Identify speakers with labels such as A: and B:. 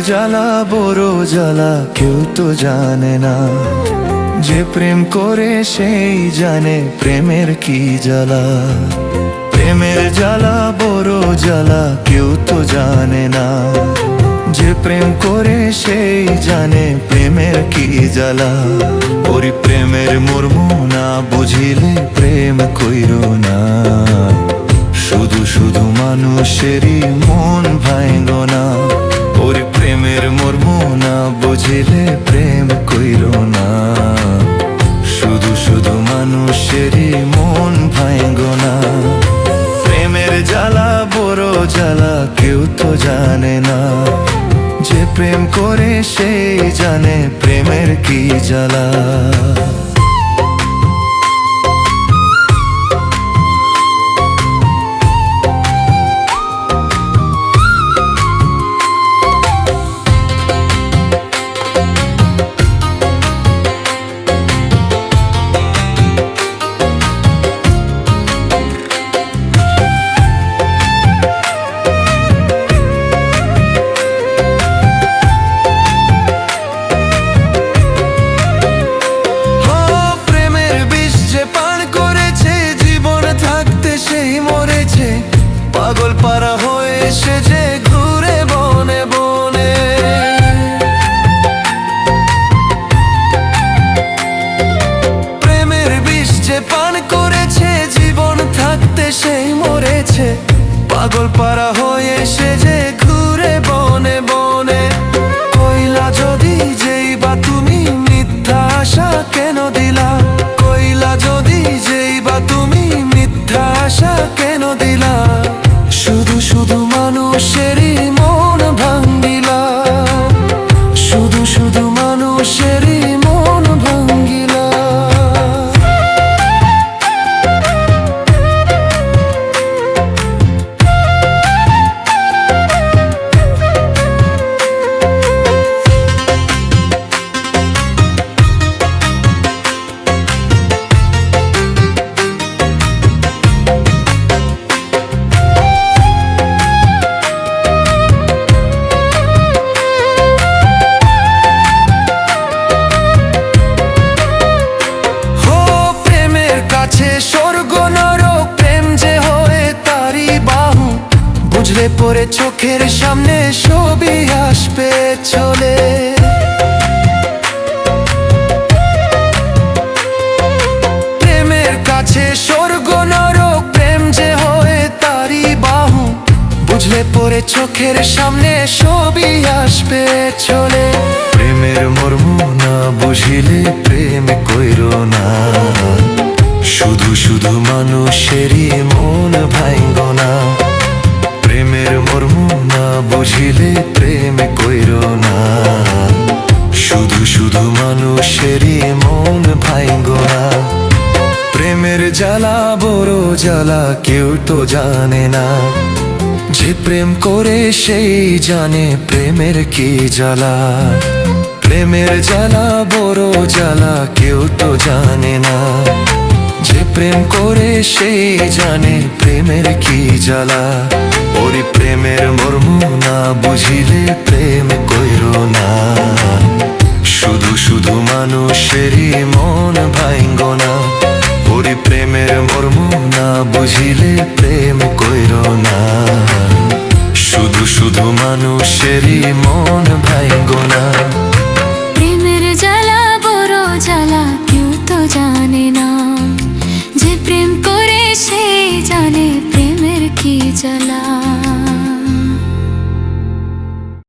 A: জ্বালা বড় জ্বালা কেউ তো জানে না, যে প্রেম করে সেই জানে প্রেমের কি জ্বালা। প্রেমের জ্বালা বড় জ্বালা কেউ তো জানে না, যে প্রেম করে সেই জানে প্রেমের কি জ্বালা। ওই প্রেমের মর্ম না বুঝিলে প্রেম কইরো না, শুধু শুধু মানুষেরই মন ভাঙো না। ওর প্রেমের মর্ম না বুঝিলে প্রেম কইরো না, শুধু শুধু মানুষেরই মন ভাঙো না। প্রেমের জ্বালা বড় জ্বালা কেউ তো জানে না, যে প্রেম করে সেই জানে প্রেমের কি জ্বালা। পাগল পারা হয়ে সে যে ঘুরে বনে বনে, প্রেমের বিষ যে পান করেছে জীবন থাকতে সেই মরেছে। পাগল পারা হয়ে সে যে ঘুরে বনে বনে, কইলা যদি যেই বা তুমি মিথ্যা আশা কেন দিলা, কইলা যদি যেই বা তুমি মিথ্যা আশা কেন দিলা। শুধু শুধু মানুষেরই মন ভাঙ্গিলা, শুধু শুধু মানুষেরই মন ভাঙ্গিলা। স্বর্গ নরক প্রেম যে হয়ে তারি বাহু, বুঝলে পরে চোখের সামনে ছবি আসবে চলে। প্রেমের কাছে স্বর্গ নরক প্রেম যে হয়ে তারি বাহু, বুঝলে পরে চোখের সামনে ছবি আসবে চলে। প্রেমের মর্ম না বুঝিলে প্রেম কইরো না, শুধু শুধু মানুষেরই মন ভাঙ্গো না। প্রেমের মর্ম না বুঝিলে প্রেম কইরো না, শুধু শুধু মানুষেরই মন ভাঙ্গো না। প্রেমের জ্বালা বড় জ্বালা কেউ তো জানে না, যে প্রেম করে সেই জানে প্রেমের কি জ্বালা। প্রেমের জ্বালা বড় জ্বালা কেউ তো জানে না, যে প্রেম করে সেই জানে প্রেমের কি জ্বালা। ওই প্রেমের মর্ম না বুঝিলে প্রেম কইরো না, শুধু শুধু মানুষেরই মন ভাঙ্গো না।